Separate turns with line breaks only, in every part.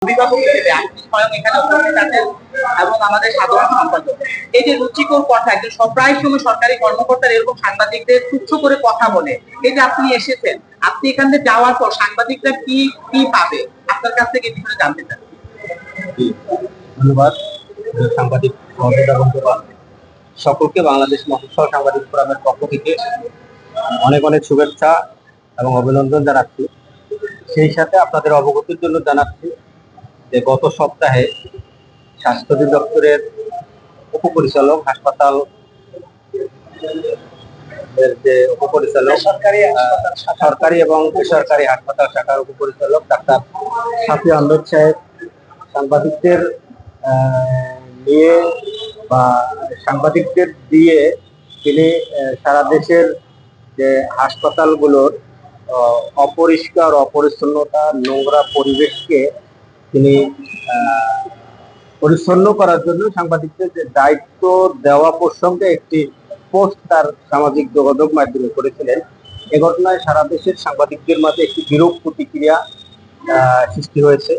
অভিভাবক হিসেবে আপনি স্বয়ং এখানে উপস্থিত আছেন এবং আমাদের সাধারণ সম্পাদক, এই যে রুচিকর কথা একজন প্রায় সময় সরকারি কর্মকর্তার এরকম সাংবাদিকদের তুচ্ছ করে কথা বলে, এই যে আপনি এসেছেন, আপনি এখান থেকে যাওয়ার পর সাংবাদিকরা কি কি পাবে আপনার কাছ থেকে বিষয়ে জানতে চান।
ধন্যবাদ সাংবাদিক মহোদয় বন্ধুগণ, সকলকে বাংলাদেশ মফস্বল সাংবাদিক ফোরামের পক্ষ থেকে অনেক অনেক শুভেচ্ছা এবং অভিনন্দন জানাচ্ছি। সেই সাথে আপনাদের অবগতির জন্য জানাচ্ছি যে গত সপ্তাহে স্বাস্থ্য অধিদপ্তরের উপপরিচালক হাসপাতাল যে উপপরিচালক সরকারি এবং বেসরকারি হাসপাতাল শাখার উপপরিচালক ডাক্তার শাফি আহমেদ সাহেব সাংবাদিকদের নিয়ে বা সাংবাদিকদের দিয়ে তিনি সারা দেশের যে হাসপাতালগুলোর অপরিষ্কার অপরিচ্ছন্নতা নোংরা পরিবেশকে তিনি পরিচ্ছন্ন করার জন্য সাংবাদিকদের যে দায়িত্ব দেওয়া প্রসঙ্গে একটি পোস্ট তার সামাজিক যোগাযোগ মাধ্যমে করেছিলেন। এ ঘটনায় সারা দেশের সাংবাদিকদের মাঝে একটি বিরূপ প্রতিক্রিয়া সৃষ্টি হয়েছে।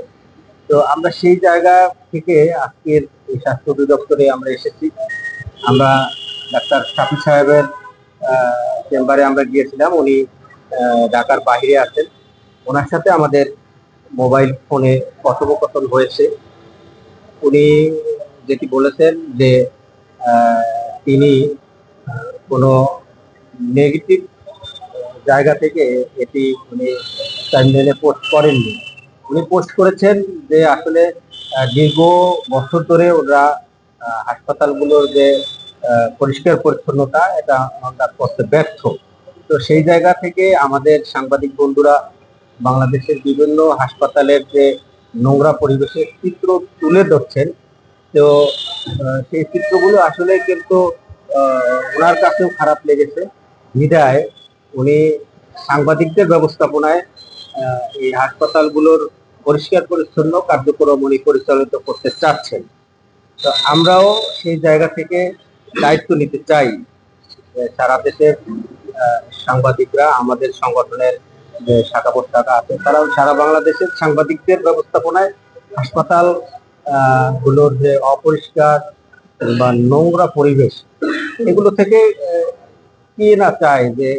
তো আমরা সেই জায়গা থেকে আজকের এই স্বাস্থ্য অধিদপ্তরে আমরা এসেছি। আমরা ডাক্তার শাফি সাহেবের চেম্বারে আমরা গিয়েছিলাম। উনি ঢাকার বাইরে আছেন। ওনার সাথে আমাদের মোবাইল ফোনে কথোপকথন হয়েছে। উনি যেটি বলেছেন যে তিনি কোনো নেগেটিভ জায়গা থেকে এটি উনি টাইমলাইনে পোস্ট করেননি। উনি পোস্ট করেছেন যে আসলে দীর্ঘ বছর ধরে ওরা হাসপাতালগুলোর যে পরিষ্কার পরিচ্ছন্নতা এটা আমরা করতে ব্যর্থ। তো সেই জায়গা থেকে আমাদের সাংবাদিক বন্ধুরা বাংলাদেশের বিভিন্ন হাসপাতালের যে নোংরা পরিবেশের চিত্র তুলে ধরছেন। তো সেই চিত্রগুলো আসলে কিন্তু ওনার কাছেও খারাপ লেগেছে। বিধায় উনি সাংবাদিকদের ব্যবস্থাপনায় এই হাসপাতালগুলোর পরিষ্কার পরিচ্ছন্ন কার্যক্রম উনি পরিচালিত করতে চাচ্ছেন। তো আমরাও সেই জায়গা থেকে দায়িত্ব নিতে চাই। সারা দেশের সাংবাদিকরা আমাদের সংগঠনের যে শাখা প্রশাখা আছে তারাও সারা বাংলাদেশের সাংবাদিকদের ব্যবস্থাপনায় হাসপাতাল গুলোর যে অপরিষ্কার বা নোংরা পরিবেশ এগুলো থেকে কি না চায় যে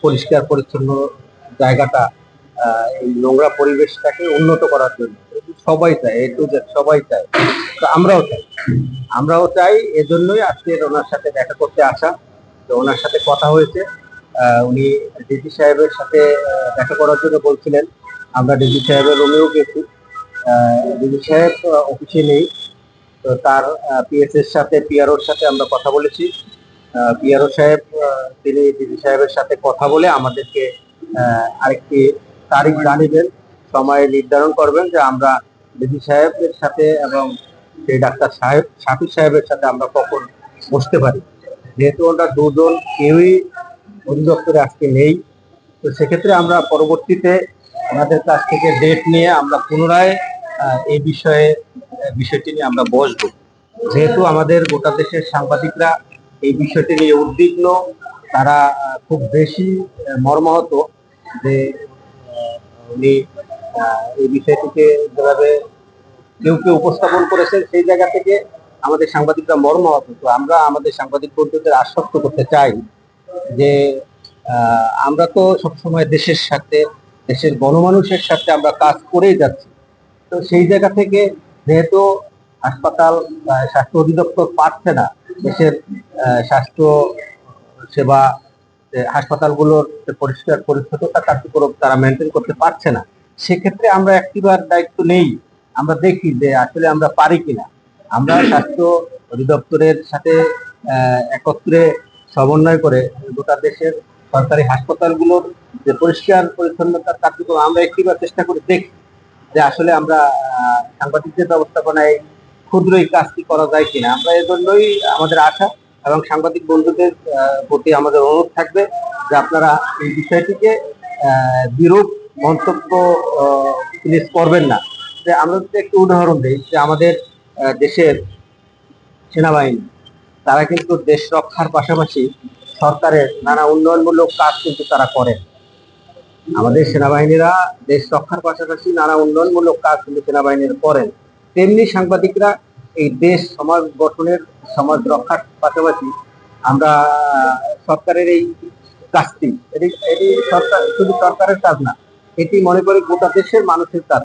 পরিষ্কার পরিচ্ছন্ন জায়গাটা এই নোংরা পরিবেশটাকে উন্নত করার জন্য সবাই চায়, এ টু জেড সবাই চায়। তো আমরাও চাই, এজন্যই আজকে ওনার সাথে দেখা করতে আসা। তো ওনার সাথে কথা হয়েছে। উনি ডিজি সাহেবের সাথে দেখা করার জন্য বলছিলেন। আমরা ডিজি সাহেবের রুমেও গেছি। ডিজি সাহেব অফিসে নেই। তো তার পিএস এর সাথে পিআরওর সাথে আমরা কথা বলেছি। পিআরও সাহেব তিনি ডিজি সাহেবের সাথে কথা বলে আমাদেরকে আরেকটি তারিখ জানিবেন, সময় নির্ধারণ করবেন যে আমরা ডিজি সাহেবের সাথে এবং সেই ডাক্তার সাহেব শাফি সাহেবের সাথে আমরা কখন বসতে পারি। যেহেতু ওরা দুজন কেউই অধিদপ্তরে আজকে নেই, তো সেক্ষেত্রে আমরা পরবর্তীতে আমাদের কাছ থেকে ডেট নিয়ে আমরা পুনরায় এই বিষয়টি নিয়ে আমরা বসবো। যেহেতু আমাদের গোটা দেশের সাংবাদিকরা এই বিষয়টি নিয়ে উদ্বিগ্ন, তারা খুব বেশি মর্মাহত যে উনি এই বিষয়টিকে যেভাবে কেউ কেউ উপস্থাপন করেছেন সেই জায়গা থেকে আমাদের সাংবাদিকরা মর্মাহত। তো আমরা আমাদের সাংবাদিক বন্ধুদের আশ্বস্ত করতে চাই যে আমরা তো সবসময় দেশের সাথে দেশের গণমানুষের সাথে আমরা কাজ করেই যাচ্ছি। তো সেই জায়গা থেকে যেহেতু হাসপাতাল স্বাস্থ্য অধিদপ্তর পাচ্ছে না দেশের স্বাস্থ্য সেবা হাসপাতালগুলোর পরিষ্কার পরিচ্ছন্নতা কার্যক্রম তারা মেনটেন করতে পারছে না, সেক্ষেত্রে আমরা একটিবার দায়িত্ব নেই। আমরা দেখি যে আসলে আমরা পারি কিনা। আমরা স্বাস্থ্য অধিদপ্তরের সাথে একত্রে সমন্বয় করে গোটা দেশের সরকারি হাসপাতালগুলোর যে পরিষ্কার পরিচ্ছন্নতার কার্যক্রম আমরা একটিবার চেষ্টা করে দেখি যে আসলে আমরা সাংবাদিকদের ব্যবস্থাপনায় ক্ষুদ্র এই কাজটি করা যায় কিনা। আমরা এজন্যই আমাদের আশা এবং সাংবাদিক বন্ধুদের প্রতি আমাদের অনুরোধ থাকবে যে আপনারা এই বিষয়টিকে বিরূপ মন্তব্য প্লিজ করবেন না। যে আমরা যদি একটু উদাহরণ দিই যে আমাদের দেশের সেনাবাহিনী তারা কিন্তু দেশ রক্ষার পাশাপাশি সরকারের নানা উন্নয়নমূলক কাজ কিন্তু তারা করেন। আমাদের সেনাবাহিনীরা দেশ রক্ষার পাশাপাশি নানা উন্নয়নমূলক কাজ কিন্তু সেনাবাহিনীর করেন, তেমনি সাংবাদিকরা এই দেশ সমাজ গঠনের, সমাজ রক্ষার পাশাপাশি আমরা সরকারের এই কাজটি, এটি এটি সরকার, শুধু সরকারের কাজ না, এটি মনে করি গোটা দেশের মানুষের কাজ।